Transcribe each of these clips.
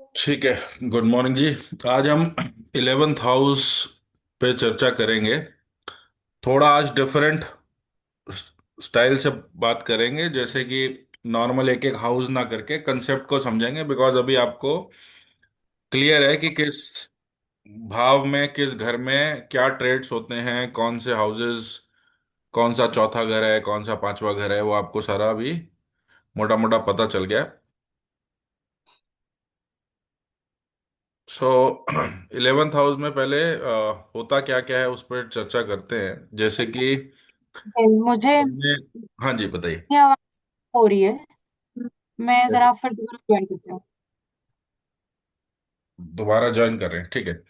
ठीक है, good morning जी। आज हम 11th हाउस पे चर्चा करेंगे। थोड़ा आज डिफरेंट स्टाइल से बात करेंगे, जैसे कि नॉर्मल एक एक हाउस ना करके कंसेप्ट को समझेंगे, बिकॉज अभी आपको क्लियर है कि किस भाव में किस घर में क्या ट्रेड्स होते हैं, कौन से हाउसेस, कौन सा चौथा घर है, कौन सा पांचवा घर है, वो आपको सारा अभी मोटा मोटा पता चल गया। सो 11th हाउस में पहले होता क्या क्या है उस पर चर्चा करते हैं, जैसे कि मुझे हमने। हाँ जी, बताइए। ये आवाज हो रही है। मैं जरा फिर दोबारा ज्वाइन करती हूँ। दोबारा ज्वाइन कर रहे हैं, ठीक है।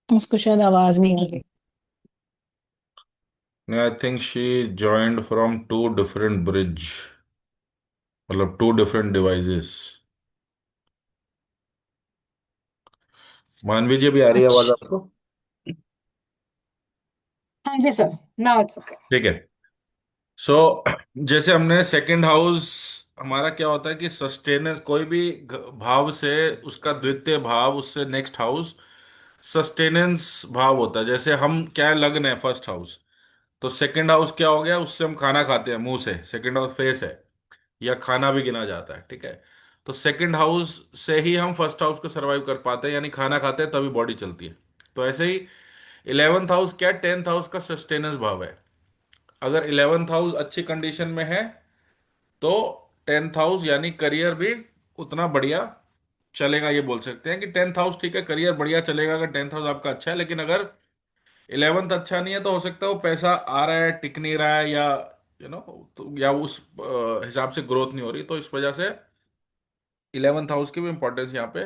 उसको शायद आवाज नहीं आ रही। I think she joined from two different bridge, मतलब two different devices. Manvi ji, भी आ रही है आवाज अच्छा। आपको? हाँ जी सर, नाउ इट्स ओके। ठीक है। सो जैसे हमने सेकंड हाउस, हमारा क्या होता है कि सस्टेनेंस, कोई भी भाव से उसका द्वितीय भाव, उससे नेक्स्ट हाउस सस्टेनेंस भाव होता है। जैसे हम क्या है, लग्न है फर्स्ट हाउस, तो सेकंड हाउस क्या हो गया, उससे हम खाना खाते हैं मुंह से, सेकंड हाउस फेस है, या खाना भी गिना जाता है, ठीक है। तो सेकंड हाउस से ही हम फर्स्ट हाउस को सरवाइव कर पाते हैं, यानी खाना खाते हैं तभी बॉडी चलती है। तो ऐसे ही 11th हाउस क्या, 10th हाउस का सस्टेनेंस भाव है। अगर 11th हाउस अच्छी कंडीशन में है तो 10th हाउस यानी करियर भी उतना बढ़िया चलेगा। ये बोल सकते हैं कि 10th हाउस ठीक है, करियर बढ़िया चलेगा अगर 10th हाउस आपका अच्छा है। लेकिन अगर 11th अच्छा नहीं है तो हो सकता है वो पैसा आ रहा है टिक नहीं रहा है, या तो या उस हिसाब से ग्रोथ नहीं हो रही, तो इस वजह से 11th हाउस की भी इंपॉर्टेंस यहाँ पे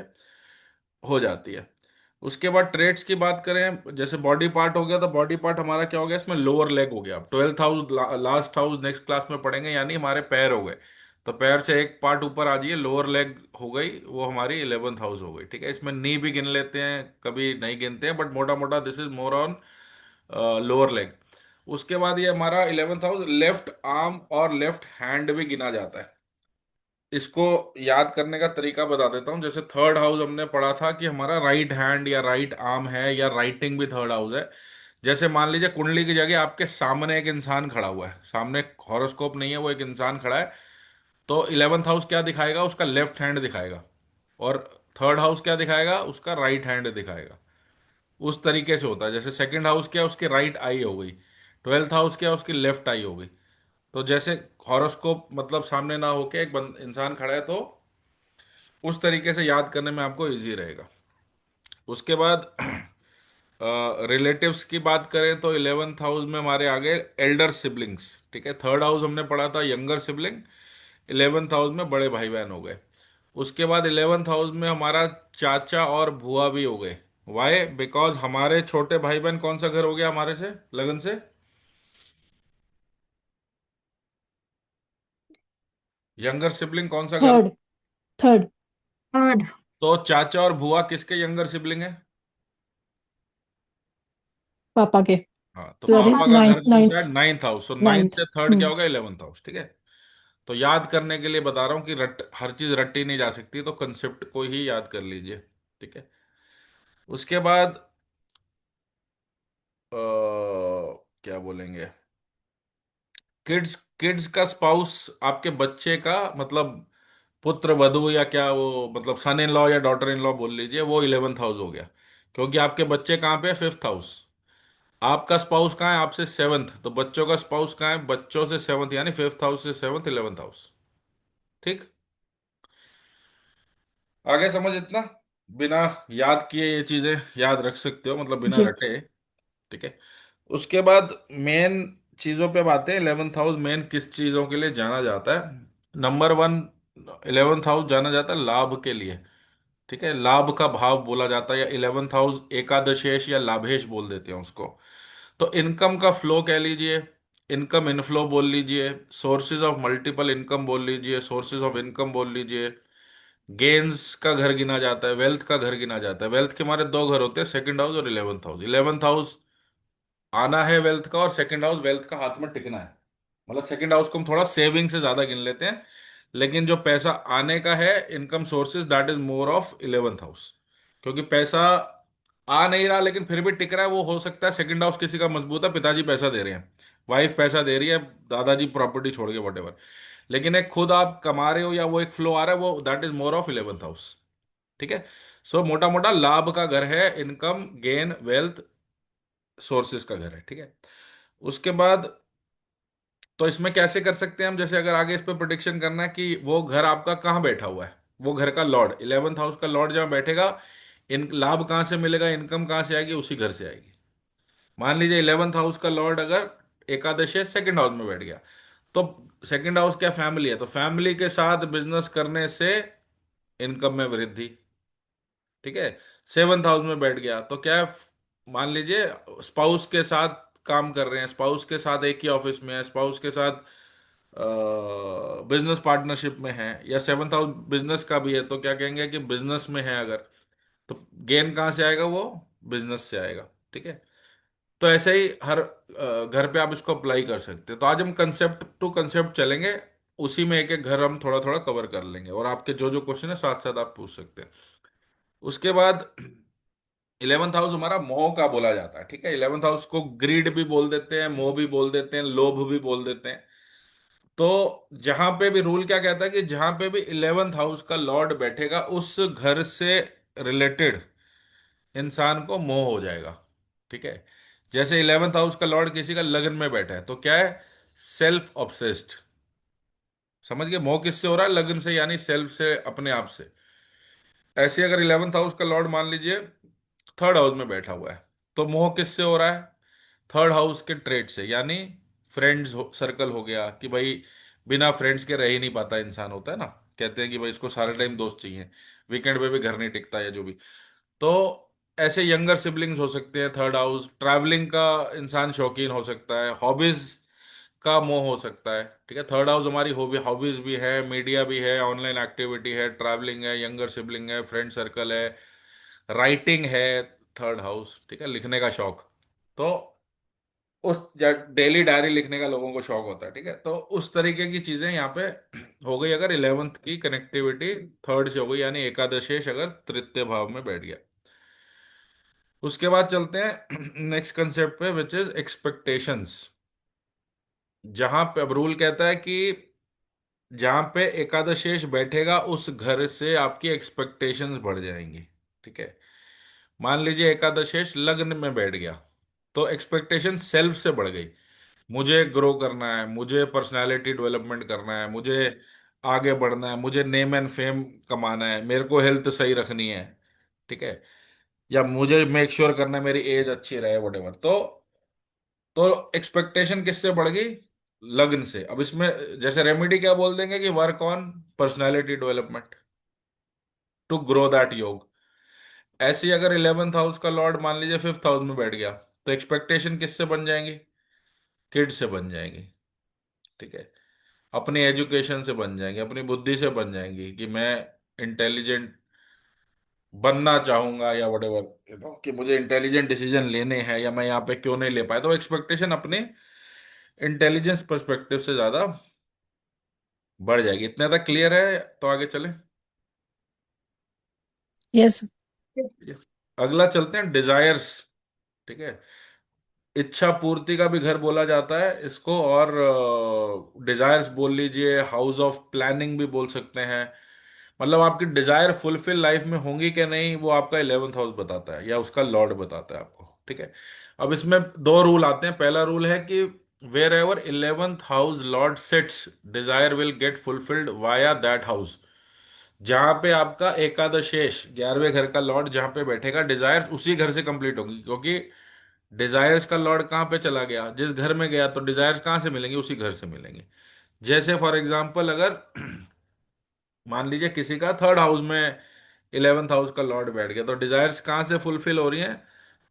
हो जाती है। उसके बाद ट्रेड्स की बात करें, जैसे बॉडी पार्ट हो गया, तो बॉडी पार्ट हमारा क्या हो गया, इसमें लोअर लेग हो गया। 12th house last house next class में पढ़ेंगे, यानी हमारे पैर हो गए। तो पैर से एक पार्ट ऊपर आ जाइए, लोअर लेग हो गई, वो हमारी 11th हाउस हो गई, ठीक है। इसमें नी भी गिन लेते हैं, कभी नहीं गिनते हैं, बट मोटा मोटा this is more on lower leg. उसके बाद ये हमारा 11th हाउस लेफ्ट आर्म और लेफ्ट हैंड भी गिना जाता है। इसको याद करने का तरीका बता देता हूँ। जैसे थर्ड हाउस हमने पढ़ा था कि हमारा राइट हैंड या राइट आर्म है, या राइटिंग भी थर्ड हाउस है। जैसे मान लीजिए कुंडली की जगह आपके सामने एक इंसान खड़ा हुआ है, सामने हॉरोस्कोप नहीं है, वो एक इंसान खड़ा है, तो 11th हाउस क्या दिखाएगा, उसका लेफ्ट हैंड दिखाएगा। और थर्ड हाउस क्या दिखाएगा, उसका राइट हैंड दिखाएगा। उस तरीके से होता है। जैसे सेकंड हाउस क्या, उसकी राइट आई हो गई। 12th हाउस क्या, उसकी लेफ्ट आई हो गई। तो जैसे हॉरोस्कोप मतलब सामने ना होके एक इंसान खड़ा है, तो उस तरीके से याद करने में आपको इजी रहेगा। उसके बाद रिलेटिव्स की बात करें तो 11th हाउस में हमारे आगे एल्डर सिबलिंग्स, ठीक है। थर्ड हाउस हमने पढ़ा था यंगर सिबलिंग, 11th हाउस में बड़े भाई बहन हो गए। उसके बाद 11th हाउस में हमारा चाचा और बुआ भी हो गए। वाई? बिकॉज हमारे छोटे भाई बहन, कौन सा घर हो गया हमारे से, लगन से? यंगर सिबलिंग कौन सा घर? थर्ड। थर्ड। थर्ड। तो चाचा और बुआ किसके यंगर सिबलिंग है? पापा के। हाँ, तो दैट पापा इज का नाइन्थ घर कौन सा नाइन्थ। है? Ninth house. तो नाइन्थ नाइन्थ। से थर्ड क्या होगा, 11th हाउस, ठीक है। तो याद करने के लिए बता रहा हूँ कि हर चीज रटी नहीं जा सकती, तो कंसेप्ट को ही याद कर लीजिए, ठीक है। उसके बाद क्या बोलेंगे, किड्स, किड्स का स्पाउस, आपके बच्चे का मतलब पुत्र वधु, या क्या वो, मतलब सन इन लॉ या डॉटर इन लॉ बोल लीजिए, वो 11th हाउस हो गया। क्योंकि आपके बच्चे कहाँ पे है, 5th हाउस। आपका स्पाउस कहाँ है, आपसे 7th, तो बच्चों का स्पाउस कहाँ है, बच्चों से 7th, यानी 5th हाउस से 7th, 11th हाउस, ठीक। आगे समझ इतना, बिना याद किए ये चीजें याद रख सकते हो, मतलब बिना जी। रटे, ठीक है। उसके बाद मेन चीजों पे बातें। 11th हाउस मेन किस चीजों के लिए जाना जाता है? नंबर वन, 11th हाउस जाना जाता है लाभ के लिए, ठीक है। लाभ का भाव बोला जाता है, या 11th हाउस एकादशेष या लाभेश बोल देते हैं उसको। तो इनकम का फ्लो कह लीजिए, इनकम इनफ्लो बोल लीजिए, सोर्सेज ऑफ मल्टीपल इनकम बोल लीजिए, सोर्सेज ऑफ इनकम बोल लीजिए, गेन्स का घर गिना जाता है, वेल्थ का घर गिना जाता है। वेल्थ के हमारे दो घर होते हैं, सेकंड हाउस और इलेवंथ हाउस। इलेवंथ हाउस आना है वेल्थ का, और सेकंड हाउस वेल्थ का हाथ में टिकना है। मतलब सेकंड हाउस को हम थोड़ा सेविंग से ज्यादा गिन लेते हैं, लेकिन जो पैसा आने का है, income sources, that is more of eleventh house. क्योंकि पैसा आ नहीं रहा लेकिन फिर भी टिक रहा है, वो हो सकता है सेकंड हाउस किसी का मजबूत है, पिताजी पैसा दे रहे हैं, वाइफ पैसा दे रही है, दादाजी प्रॉपर्टी छोड़ के वट, लेकिन एक खुद आप कमा रहे हो या वो एक फ्लो आ रहा है, वो that is more of eleventh house. ठीक है। सो मोटा मोटा लाभ का घर है, इनकम गेन वेल्थ सोर्सेस का घर है। ठीक है। उसके बाद तो इसमें कैसे कर सकते हैं हम, जैसे अगर आगे इस पर प्रोडिक्शन करना है कि वो घर आपका कहाँ बैठा हुआ है, वो घर का लॉर्ड, इलेवंथ हाउस का लॉर्ड जहाँ बैठेगा, इन लाभ कहाँ से मिलेगा, इनकम कहाँ से आएगी, उसी घर से आएगी। मान लीजिए इलेवंथ हाउस का लॉर्ड अगर एकादश सेकंड हाउस में बैठ गया, तो सेकंड हाउस क्या, फैमिली है, तो फैमिली के साथ बिजनेस करने से इनकम में वृद्धि। ठीक है। सेवंथ हाउस में बैठ गया तो क्या है, मान लीजिए स्पाउस के साथ काम कर रहे हैं, स्पाउस के साथ एक ही ऑफिस में है, स्पाउस के साथ बिजनेस पार्टनरशिप में है, या सेवंथ हाउस बिजनेस का भी है, तो क्या कहेंगे कि बिजनेस में है अगर, तो गेन कहाँ से आएगा, वो बिजनेस से आएगा। ठीक है। तो ऐसे ही हर घर पे आप इसको अप्लाई कर सकते हैं। तो आज हम कंसेप्ट टू कंसेप्ट चलेंगे, उसी में एक एक घर हम थोड़ा थोड़ा कवर कर लेंगे, और आपके जो जो क्वेश्चन है साथ साथ आप पूछ सकते हैं। उसके बाद इलेवंथ हाउस हमारा मोह का बोला जाता है। ठीक है। इलेवंथ हाउस को ग्रीड भी बोल देते हैं, मोह भी बोल देते हैं, लोभ भी बोल देते हैं। तो जहां पे भी रूल क्या कहता है कि जहां पे भी इलेवंथ हाउस का लॉर्ड बैठेगा, उस घर से रिलेटेड इंसान को मोह हो जाएगा। ठीक है। जैसे इलेवंथ हाउस का लॉर्ड किसी का लगन में बैठा है, तो क्या है, सेल्फ ऑब्सेस्ड। समझ गए, मोह किससे हो रहा है, लगन से, यानी सेल्फ से, अपने आप से। ऐसे अगर इलेवंथ हाउस का लॉर्ड मान लीजिए थर्ड हाउस में बैठा हुआ है, तो मोह किससे हो रहा है, थर्ड हाउस के ट्रेड से, यानी फ्रेंड्स सर्कल हो गया, कि भाई बिना फ्रेंड्स के रह ही नहीं पाता इंसान, होता है ना, कहते हैं कि भाई इसको सारा टाइम दोस्त चाहिए, वीकेंड पे भी घर नहीं टिकता, या जो भी। तो ऐसे यंगर सिबलिंग्स हो सकते हैं, थर्ड हाउस, ट्रैवलिंग का इंसान शौकीन हो सकता है, हॉबीज का मोह हो सकता है। ठीक है। थर्ड हाउस हमारी हॉबी, हॉबीज भी है, मीडिया भी है, ऑनलाइन एक्टिविटी है, ट्रैवलिंग है, यंगर सिबलिंग है, फ्रेंड सर्कल है, राइटिंग है, थर्ड हाउस। ठीक है। लिखने का शौक, तो उस डेली डायरी लिखने का लोगों को शौक होता है। ठीक है। तो उस तरीके की चीजें यहाँ पे हो गई, अगर इलेवेंथ की कनेक्टिविटी थर्ड से हो गई, यानी एकादशेष अगर तृतीय भाव में बैठ गया। उसके बाद चलते हैं नेक्स्ट कंसेप्ट पे, विच इज एक्सपेक्टेशंस। जहां पे अब रूल कहता है कि जहां पे एकादशेष बैठेगा, उस घर से आपकी एक्सपेक्टेशंस बढ़ जाएंगी। ठीक है। मान लीजिए एकादशेष लग्न में बैठ गया, तो एक्सपेक्टेशन सेल्फ से बढ़ गई, मुझे ग्रो करना है, मुझे पर्सनालिटी डेवलपमेंट करना है, मुझे आगे बढ़ना है, मुझे नेम एंड फेम कमाना है, मेरे को हेल्थ सही रखनी है। ठीक है। या मुझे मेक श्योर करना है मेरी एज अच्छी रहे, वटेवर। तो एक्सपेक्टेशन किससे बढ़ गई, लग्न से। अब इसमें जैसे रेमेडी क्या बोल देंगे कि work on personality development to grow that yoga. ऐसे ही अगर इलेवेंथ हाउस का लॉर्ड मान लीजिए फिफ्थ हाउस में बैठ गया, तो एक्सपेक्टेशन किससे बन जाएंगी, किड से बन जाएंगी। ठीक है। अपनी एजुकेशन से बन जाएंगे, अपनी बुद्धि से बन जाएंगी, कि मैं इंटेलिजेंट बनना चाहूंगा, या वट एवर, कि मुझे इंटेलिजेंट डिसीजन लेने हैं, या मैं यहाँ पे क्यों नहीं ले पाया। तो एक्सपेक्टेशन अपने इंटेलिजेंस पर्सपेक्टिव से ज्यादा बढ़ जाएगी। इतने तक क्लियर है, तो आगे चले। यस। अगला चलते हैं डिजायर्स। ठीक है। इच्छा पूर्ति का भी घर बोला जाता है इसको, और डिजायर्स बोल लीजिए, हाउस ऑफ प्लानिंग भी बोल सकते हैं। मतलब आपकी डिजायर फुलफिल लाइफ में होंगी कि नहीं, वो आपका इलेवेंथ हाउस बताता है, या उसका लॉर्ड बताता है आपको। ठीक है। अब इसमें दो रूल आते हैं। पहला रूल है कि wherever eleventh house lord sits, desire will get fulfilled via that house. जहां पे आपका एकादशेष 11वें घर का लॉर्ड जहां पे बैठेगा, डिजायर्स उसी घर से कंप्लीट होंगी, क्योंकि डिजायर्स का लॉर्ड कहाँ पे चला गया, जिस घर में गया, तो डिजायर्स कहाँ से मिलेंगे, उसी घर से मिलेंगे। जैसे फॉर एग्जाम्पल अगर मान लीजिए किसी का थर्ड हाउस में इलेवेंथ हाउस का लॉर्ड बैठ गया, तो डिजायर्स कहाँ से फुलफिल हो रही हैं,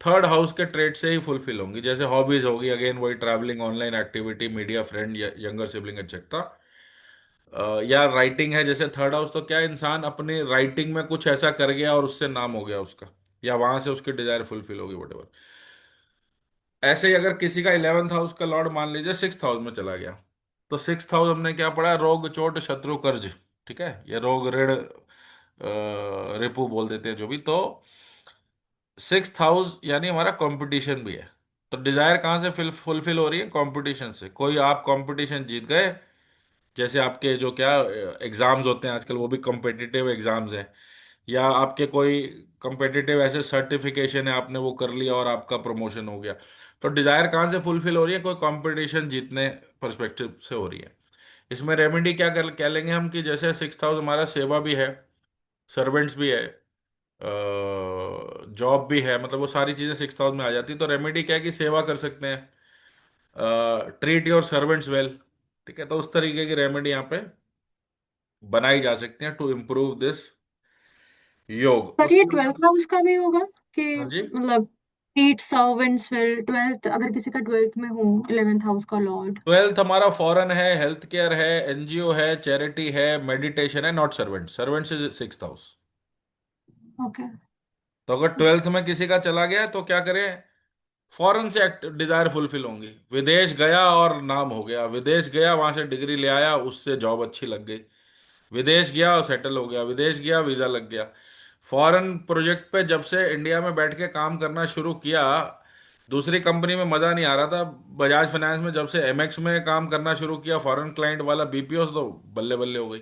थर्ड हाउस के ट्रेड से ही फुलफिल होंगी। जैसे हॉबीज होगी, अगेन वही travelling, online activity, media, friend, younger sibling, etcetera. या राइटिंग है जैसे थर्ड हाउस, तो क्या इंसान अपनी राइटिंग में कुछ ऐसा कर गया और उससे नाम हो गया उसका, या वहां से उसकी डिजायर फुलफिल होगी, वट। ऐसे ही अगर किसी का 11th हाउस का लॉर्ड मान लीजिए 6th हाउस में चला गया, तो 6th हाउस हमने क्या पढ़ा, रोग चोट शत्रु कर्ज। ठीक है, ये रोग ऋण रिपू बोल देते हैं जो भी। तो 6th हाउस यानी हमारा कंपटीशन भी है। तो डिजायर कहाँ से फुलफिल हो रही है, कंपटीशन से। कोई आप कंपटीशन जीत गए, जैसे आपके जो क्या एग्जाम्स होते हैं आजकल वो भी कॉम्पिटिटिव एग्जाम्स हैं, या आपके कोई कॉम्पिटिटिव ऐसे सर्टिफिकेशन है, आपने वो कर लिया और आपका प्रमोशन हो गया। तो डिजायर कहाँ से फुलफिल हो रही है, कोई कंपटीशन जीतने परस्पेक्टिव से हो रही है। इसमें रेमेडी क्या लेंगे हम, कि जैसे 6th हाउस हमारा सेवा भी है, सर्वेंट्स भी है, जॉब भी है, मतलब वो सारी चीजें 6th हाउस में आ जाती है। तो रेमेडी क्या है कि सेवा कर सकते हैं, ट्रीट योर सर्वेंट्स वेल। ठीक है, तो उस तरीके की रेमेडी यहाँ पे बनाई जा सकती है टू इम्प्रूव दिस योग। पर ये उसके ट्वेल्थ बाद, हाउस का भी होगा कि हाँ जी, मतलब ट्रीट सर्वेंट्स वेल, ट्वेल्थ अगर किसी का ट्वेल्थ में हो, 11th हाउस का लॉर्ड। 12th हमारा फॉरेन है, हेल्थ केयर है, एनजीओ है, चैरिटी है, मेडिटेशन है, not servant. Servants is 6th house. Okay. तो अगर 12th में किसी का चला गया तो क्या करें, फॉरेन से डिजायर फुलफिल होंगी। विदेश गया और नाम हो गया, विदेश गया वहां से डिग्री ले आया, उससे जॉब अच्छी लग गई, विदेश गया और सेटल हो गया, विदेश गया वीजा लग गया। फॉरेन प्रोजेक्ट पे जब से इंडिया में बैठ के काम करना शुरू किया, दूसरी कंपनी में मजा नहीं आ रहा था। बजाज फाइनेंस में जब से एमएक्स में काम करना शुरू किया, फॉरेन क्लाइंट वाला बीपीओ, तो बल्ले बल्ले हो गई।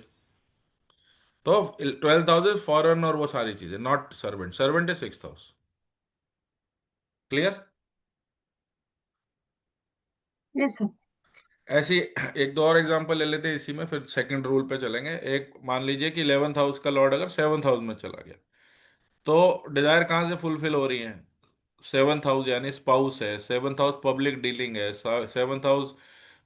तो 12th हाउस फॉरेन और वो सारी चीजें, not servant. Servant is 6th house. Clear. ये सब। ऐसी एक दो और एग्जांपल ले लेते हैं इसी में, फिर सेकंड रूल पे चलेंगे। एक मान लीजिए कि 11th हाउस का लॉर्ड अगर 7th हाउस में चला गया, तो डिजायर कहाँ से फुलफिल हो रही है, 7th हाउस यानी स्पाउस है, 7th हाउस पब्लिक डीलिंग है, 7th हाउस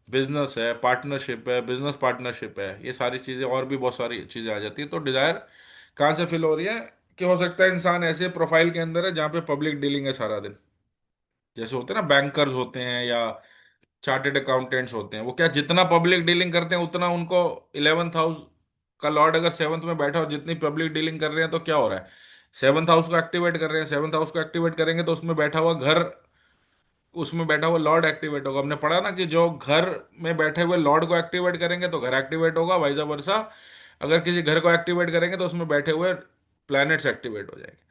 बिजनेस है, पार्टनरशिप है, बिजनेस पार्टनरशिप है, ये सारी चीजें और भी बहुत सारी चीजें आ जाती है। तो डिजायर कहाँ से फिल हो रही है, कि हो सकता है इंसान ऐसे प्रोफाइल के अंदर है जहाँ पे पब्लिक डीलिंग है सारा दिन। जैसे होते हैं ना बैंकर्स होते हैं या चार्टेड अकाउंटेंट्स होते हैं, वो क्या जितना पब्लिक डीलिंग करते हैं उतना उनको, 11th हाउस का लॉर्ड अगर 7th में बैठा और जितनी पब्लिक डीलिंग कर रहे हैं तो क्या हो रहा है, 7th हाउस को एक्टिवेट कर रहे हैं। 7th हाउस को एक्टिवेट करेंगे तो उसमें बैठा हुआ घर, उसमें बैठा हुआ लॉर्ड एक्टिवेट होगा। हमने पढ़ा ना कि जो घर में बैठे हुए लॉर्ड को एक्टिवेट करेंगे तो घर एक्टिवेट होगा, वाइजा वर्सा। अगर किसी घर को एक्टिवेट करेंगे तो उसमें बैठे हुए प्लैनेट्स एक्टिवेट हो जाएंगे।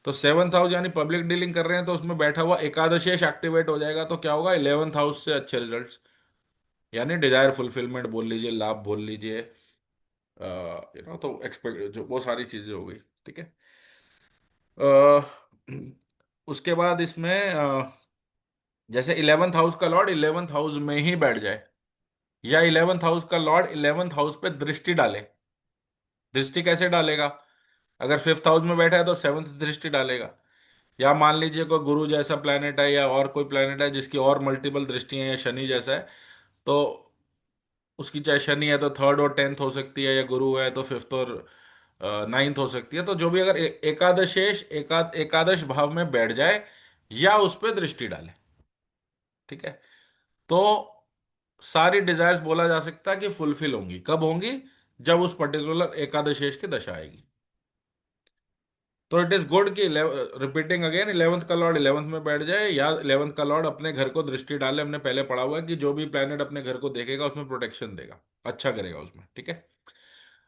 तो 7th हाउस यानी पब्लिक डीलिंग कर रहे हैं तो उसमें बैठा हुआ एकादशेष एक्टिवेट हो जाएगा, तो क्या होगा, 11th हाउस से अच्छे रिजल्ट्स, यानी डिजायर फुलफिलमेंट बोल लीजिए, लाभ बोल लीजिए, तो एक्सपेक्ट जो वो सारी चीजें हो गई। ठीक है। उसके बाद इसमें जैसे 11th हाउस का लॉर्ड 11th हाउस में ही बैठ जाए, या 11th हाउस का लॉर्ड 11th हाउस पे दृष्टि डाले। दृष्टि कैसे डालेगा, अगर 5th हाउस में बैठा है तो 7th दृष्टि डालेगा। या मान लीजिए कोई गुरु जैसा प्लेनेट है या और कोई प्लेनेट है जिसकी और मल्टीपल दृष्टियां हैं, या शनि जैसा है, तो उसकी चाहे शनि है तो 3rd और 10th हो सकती है, या गुरु है तो 5th और 9th हो सकती है। तो जो भी अगर एकादशेष एकादश भाव में बैठ जाए या उस पर दृष्टि डाले, ठीक है, तो सारी डिजायर्स बोला जा सकता है कि फुलफिल होंगी। कब होंगी, जब उस पर्टिकुलर एकादशेष की दशा आएगी। तो इट इज गुड कि, रिपीटिंग अगेन, 11th का लॉर्ड 11th में बैठ जाए, या 11th का लॉर्ड अपने घर को दृष्टि डाले। हमने पहले पढ़ा हुआ है कि जो भी प्लेनेट अपने घर को देखेगा उसमें प्रोटेक्शन देगा, अच्छा करेगा उसमें। ठीक है।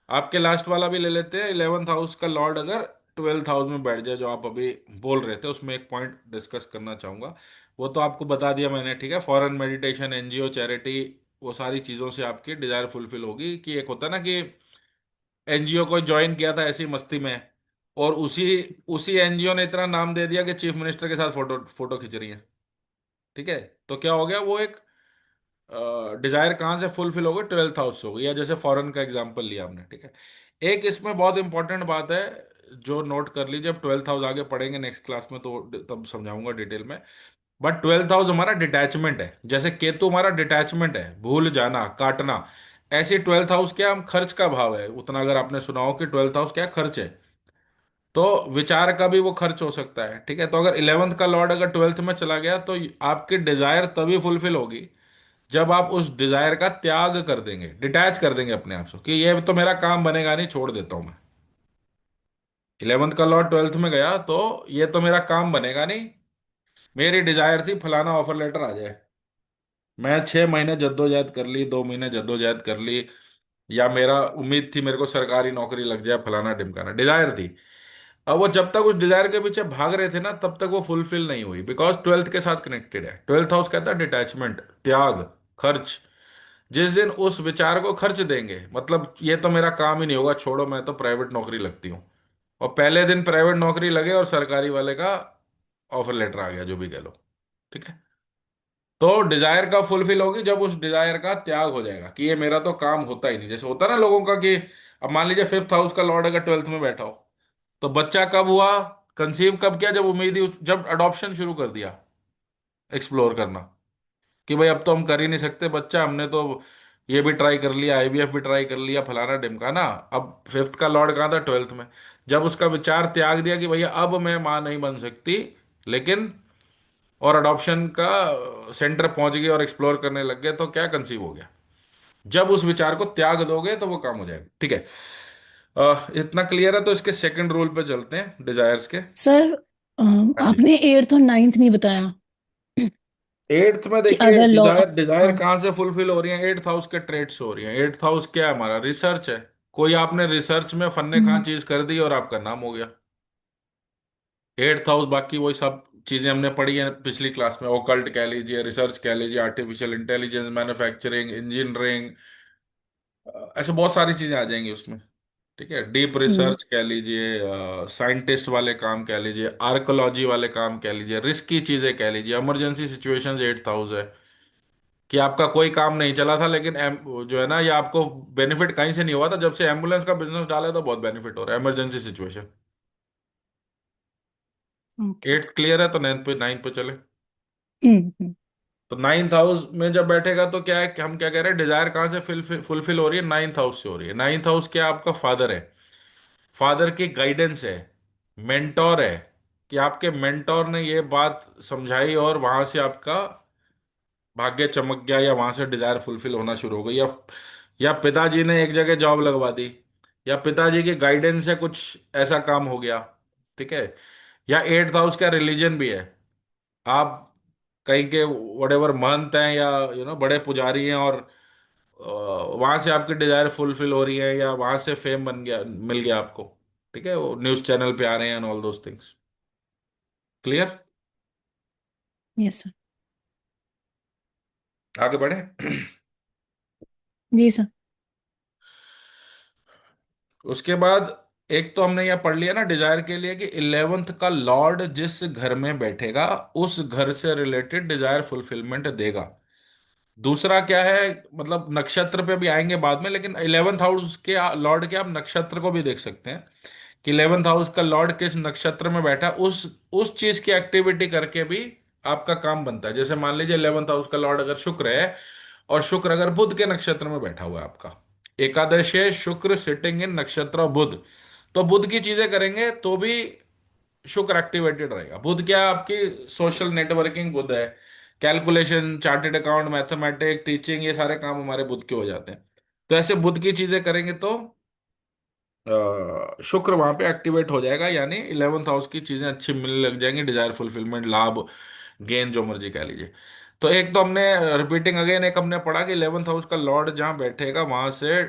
आपके लास्ट वाला भी ले लेते हैं, 11th हाउस का लॉर्ड अगर 12th हाउस में बैठ जाए, जो आप अभी बोल रहे थे, उसमें एक पॉइंट डिस्कस करना चाहूंगा। वो तो आपको बता दिया मैंने, ठीक है, फॉरेन, मेडिटेशन, एनजीओ, चैरिटी, वो सारी चीजों से आपकी डिजायर फुलफिल होगी। कि एक होता है ना कि एनजीओ को ज्वाइन किया था ऐसी मस्ती में, और उसी उसी एनजीओ ने इतना नाम दे दिया कि चीफ मिनिस्टर के साथ फोटो फोटो खींच रही है। ठीक है, तो क्या हो गया, वो एक डिजायर कहाँ से फुलफिल होगा, 12th हाउस से होगी। या जैसे फॉरेन का एग्जांपल लिया हमने, ठीक है। एक इसमें बहुत इंपॉर्टेंट बात है जो नोट कर लीजिए, अब 12th हाउस आगे पढ़ेंगे नेक्स्ट क्लास में तो तब समझाऊंगा डिटेल में। बट 12th हाउस हमारा डिटैचमेंट है, जैसे केतु हमारा डिटैचमेंट है, भूल जाना, काटना। ऐसे 12th हाउस क्या, हम खर्च का भाव है उतना, अगर आपने सुना हो कि 12th हाउस क्या खर्च है, तो विचार का भी वो खर्च हो सकता है। ठीक है, तो अगर 11th का लॉर्ड अगर 12th में चला गया तो आपकी डिजायर तभी फुलफिल होगी जब आप उस डिजायर का त्याग कर देंगे, डिटैच कर देंगे अपने आप से कि ये तो मेरा काम बनेगा नहीं, छोड़ देता हूं मैं। 11th का लॉर्ड 12th में गया तो ये तो मेरा काम बनेगा नहीं। मेरी डिजायर थी फलाना ऑफर लेटर आ जाए, मैं 6 महीने जद्दोजहद कर ली, 2 महीने जद्दोजहद कर ली, या मेरा उम्मीद थी मेरे को सरकारी नौकरी लग जाए, फलाना ढिमकाना डिजायर थी। अब वो जब तक उस डिजायर के पीछे भाग रहे थे ना, तब तक वो फुलफिल नहीं हुई, बिकॉज 12th के साथ कनेक्टेड है। 12th हाउस कहता है डिटैचमेंट, त्याग, खर्च। जिस दिन उस विचार को खर्च देंगे, मतलब ये तो मेरा काम ही नहीं होगा, छोड़ो मैं तो प्राइवेट नौकरी लगती हूँ, और पहले दिन प्राइवेट नौकरी लगे और सरकारी वाले का ऑफर लेटर आ गया, जो भी कह लो, ठीक है, तो डिजायर का फुलफिल होगी जब उस डिजायर का त्याग हो जाएगा कि ये मेरा तो काम होता ही नहीं। जैसे होता है ना लोगों का कि अब मान लीजिए 5th हाउस का लॉर्ड अगर 12th में बैठा हो, तो बच्चा कब हुआ, कंसीव कब किया, जब उम्मीद ही, जब अडॉप्शन शुरू कर दिया, एक्सप्लोर करना, कि भाई अब तो हम कर ही नहीं सकते बच्चा, हमने तो ये भी ट्राई कर लिया, आईवीएफ भी ट्राई कर लिया, फलाना ढिमकाना। अब 5th का लॉर्ड कहाँ था, 12th में। जब उसका विचार त्याग दिया कि भैया अब मैं मां नहीं बन सकती, लेकिन, और अडॉप्शन का सेंटर पहुंच गए और एक्सप्लोर करने लग गए, तो क्या कंसीव हो गया। जब उस विचार को त्याग दोगे तो वो काम हो जाएगा, ठीक है। इतना क्लियर है, तो इसके सेकंड रूल पे चलते हैं, डिजायर्स के। सर, हाँ जी। आपने एट्थ और नाइन्थ नहीं बताया 8th में कि देखिए, अगर लॉ। डिजायर डिजायर हाँ। कहाँ से फुलफिल हो रही है, 8th हाउस के ट्रेड्स हो रही है। 8th हाउस क्या है हमारा, रिसर्च है। कोई आपने रिसर्च में फन्ने खां हम्म। चीज कर दी और आपका नाम हो गया। 8th हाउस बाकी वही सब चीजें हमने पढ़ी हैं पिछली क्लास में, ओकल्ट कह लीजिए, रिसर्च कह लीजिए, आर्टिफिशियल इंटेलिजेंस, मैन्युफैक्चरिंग, इंजीनियरिंग, ऐसे बहुत सारी चीजें आ जाएंगी उसमें, ठीक है। डीप हम्म। रिसर्च कह लीजिए, साइंटिस्ट वाले काम कह लीजिए, आर्कोलॉजी वाले काम कह लीजिए, रिस्की चीजें कह लीजिए, इमरजेंसी सिचुएशंस 8th हाउस है। कि आपका कोई काम नहीं चला था, लेकिन जो है ना, ये आपको बेनिफिट कहीं से नहीं हुआ था, जब से एम्बुलेंस का बिजनेस डाला है तो बहुत बेनिफिट हो रहा है, emergency situation. Okay. 8th clear है, तो 9th पे चले। हम्म। तो 9th हाउस में जब बैठेगा तो क्या है कि हम क्या कह रहे हैं, डिजायर कहाँ से फुलफिल हो रही है, 9th हाउस से हो रही है। 9th हाउस क्या है, आपका फादर है। फादर की गाइडेंस है, मेंटोर है, कि आपके मेंटोर ने ये बात समझाई और वहां से आपका भाग्य चमक गया, या वहां से डिजायर फुलफिल होना शुरू हो गई, या पिताजी ने एक जगह जॉब लगवा दी, या पिताजी की गाइडेंस से कुछ ऐसा काम हो गया, ठीक है। या 8th हाउस का रिलीजन भी है, आप कहीं के वडेवर महंत हैं, या बड़े पुजारी हैं, और वहां से आपकी डिजायर फुलफिल हो रही है, या वहां से फेम बन गया, मिल गया आपको, ठीक है, वो न्यूज चैनल पे आ रहे हैं and all those things. Clear. Yes sir. आगे बढ़े। जी सर। उसके बाद एक तो हमने यह पढ़ लिया ना डिजायर के लिए, कि 11th का लॉर्ड जिस घर में बैठेगा उस घर से रिलेटेड डिजायर फुलफिलमेंट देगा। दूसरा क्या है, मतलब नक्षत्र पे भी आएंगे बाद में, लेकिन 11th हाउस के लॉर्ड के आप नक्षत्र को भी देख सकते हैं, कि 11th हाउस का लॉर्ड किस नक्षत्र में बैठा, उस चीज की एक्टिविटी करके भी आपका काम बनता है। जैसे मान लीजिए 11th हाउस का लॉर्ड अगर शुक्र है, और शुक्र अगर बुध के नक्षत्र में बैठा हुआ है आपका, एकादश शुक्र सिटिंग इन नक्षत्र बुध, तो बुध की चीजें करेंगे तो भी शुक्र एक्टिवेटेड रहेगा। बुध क्या है, आपकी सोशल नेटवर्किंग बुध है, calculation, chartered account, mathematic, teaching, ये सारे काम हमारे बुध के हो जाते हैं। तो ऐसे बुध की चीजें करेंगे तो शुक्र वहां पे एक्टिवेट हो जाएगा, यानी 11th हाउस की चीजें अच्छी मिलने लग जाएंगी, डिजायर फुलफिलमेंट, लाभ, गेन, जो मर्जी कह लीजिए। तो एक तो हमने, रिपीटिंग अगेन, एक हमने पढ़ा कि 11th हाउस का लॉर्ड जहां बैठेगा वहां से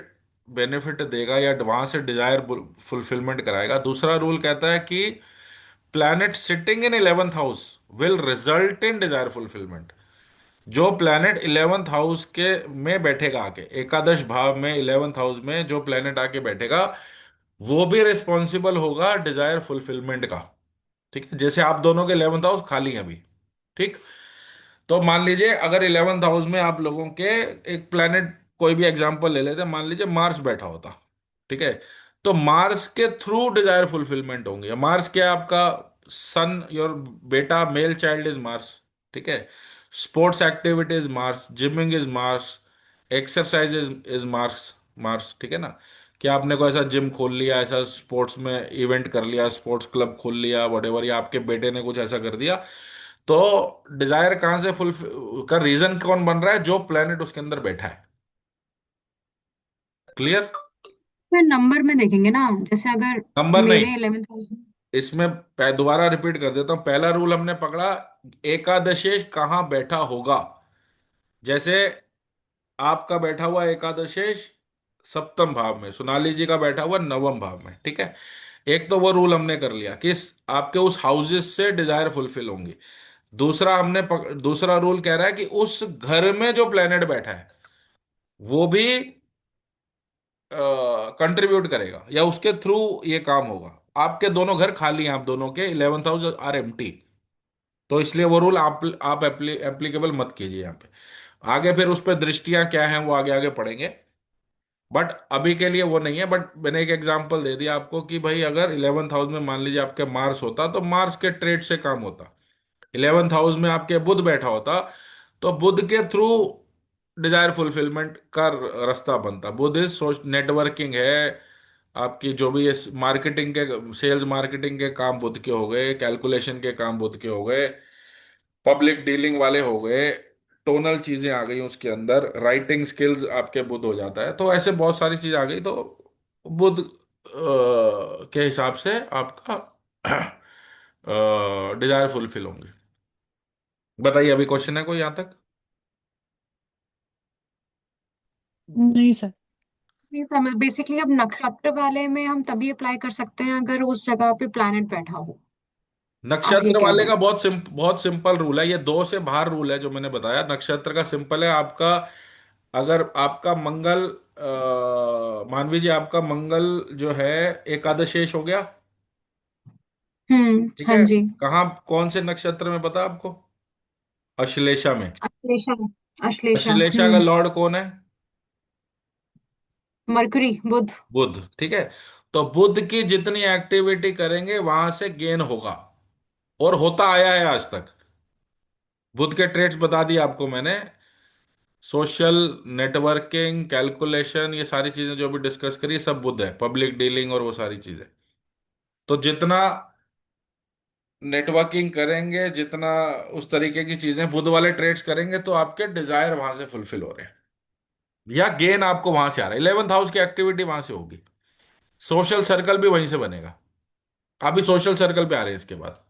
बेनिफिट देगा, या वहां से डिजायर फुलफिलमेंट कराएगा। दूसरा रूल कहता है कि planet sitting in 11th house will result in desire fulfilment. जो प्लैनेट 11th हाउस के में बैठेगा आके, एकादश भाव में 11th हाउस में जो प्लैनेट आके बैठेगा, वो भी रिस्पॉन्सिबल होगा डिजायर फुलफिलमेंट का, ठीक है। जैसे आप दोनों के 11th हाउस खाली हैं अभी, ठीक। तो मान लीजिए अगर 11th हाउस में आप लोगों के एक प्लैनेट, कोई भी एग्जांपल ले लेते हैं, मान लीजिए मार्स बैठा होता, ठीक है, तो मार्स के थ्रू डिजायर फुलफिलमेंट होंगे। मार्स क्या है आपका, सन, योर बेटा, मेल चाइल्ड इज मार्स, ठीक है। Sports activities Mars, gymming is Mars, exercise is Mars, Mars, ठीक है ना। कि आपने कोई ऐसा जिम खोल लिया, ऐसा स्पोर्ट्स में इवेंट कर लिया, स्पोर्ट्स क्लब खोल लिया, वटेवर, या आपके बेटे ने कुछ ऐसा कर दिया, तो डिजायर कहां से फुलफिल का रीजन कौन बन रहा है? जो प्लेनेट उसके अंदर बैठा है। क्लियर? फिर नंबर में देखेंगे ना, जैसे अगर नंबर नहीं, मेरे 11th हाउस में। इसमें दोबारा रिपीट कर देता हूं। पहला रूल हमने पकड़ा, एकादशेश कहाँ बैठा होगा। जैसे आपका बैठा हुआ एकादशेश सप्तम भाव में, सोनाली जी का बैठा हुआ नवम भाव में, ठीक है। एक तो वो रूल हमने कर लिया कि आपके उस हाउसेस से डिजायर फुलफिल होंगी। दूसरा रूल कह रहा है कि उस घर में जो प्लेनेट बैठा है वो भी कंट्रीब्यूट करेगा, या उसके थ्रू ये काम होगा। आपके दोनों घर खाली हैं, आप दोनों के 11th हाउस आर एम्प्टी। तो इसलिए वो रूल आप एप्लीकेबल मत कीजिए यहाँ पे। आगे फिर उस पर दृष्टियां क्या हैं वो आगे आगे पढ़ेंगे। बट अभी के लिए वो नहीं है। बट मैंने एक एग्जांपल दे दिया आपको कि भाई अगर 11th हाउस में मान लीजिए आपके मार्स होता तो मार्स के ट्रेड से काम होता। 11th हाउस में आपके बुध बैठा होता तो बुध के थ्रू डिजायर फुलफिलमेंट का रास्ता बनता। बुध इज नेटवर्किंग है। आपकी जो भी ये मार्केटिंग के, सेल्स मार्केटिंग के काम बुध के हो गए, कैलकुलेशन के काम बुध के हो गए, पब्लिक डीलिंग वाले हो गए, टोनल चीजें आ गई उसके अंदर, राइटिंग स्किल्स आपके बुध हो जाता है। तो ऐसे बहुत सारी चीज आ गई। तो बुध के हिसाब से आपका डिजायर फुलफिल होंगे। बताइए, अभी क्वेश्चन है कोई यहां तक? नहीं सर। नहीं समझ, बेसिकली अब नक्षत्र वाले में हम तभी अप्लाई कर सकते हैं अगर उस जगह पे प्लैनेट बैठा हो। आप ये नक्षत्र कह वाले रहे का हैं। बहुत सिंपल रूल है। ये दो से बाहर रूल है जो मैंने बताया। नक्षत्र का सिंपल है आपका। अगर आपका मंगल मान लीजिए आपका मंगल जो है एकादशेष हो गया, ठीक हाँ है। जी। कहाँ, कौन से नक्षत्र में पता आपको? अश्लेषा में। अश्लेषा। अश्लेषा। अश्लेषा का लॉर्ड कौन है? मरकरी, बुध। बुध, ठीक है। तो बुध की जितनी एक्टिविटी करेंगे वहां से गेन होगा, और होता आया है आज तक। बुध के ट्रेड्स बता दिए आपको मैंने। सोशल, नेटवर्किंग, कैलकुलेशन, ये सारी चीजें जो भी डिस्कस करी सब बुध है। पब्लिक डीलिंग और वो सारी चीजें। तो जितना नेटवर्किंग करेंगे, जितना उस तरीके की चीजें बुध वाले ट्रेड्स करेंगे, तो आपके डिजायर वहां से फुलफिल हो रहे हैं, या गेन आपको वहां से आ रहा है। 11th हाउस की एक्टिविटी वहां से होगी। सोशल सर्कल भी वहीं से बनेगा। अभी सोशल सर्कल पे आ रहे हैं इसके बाद।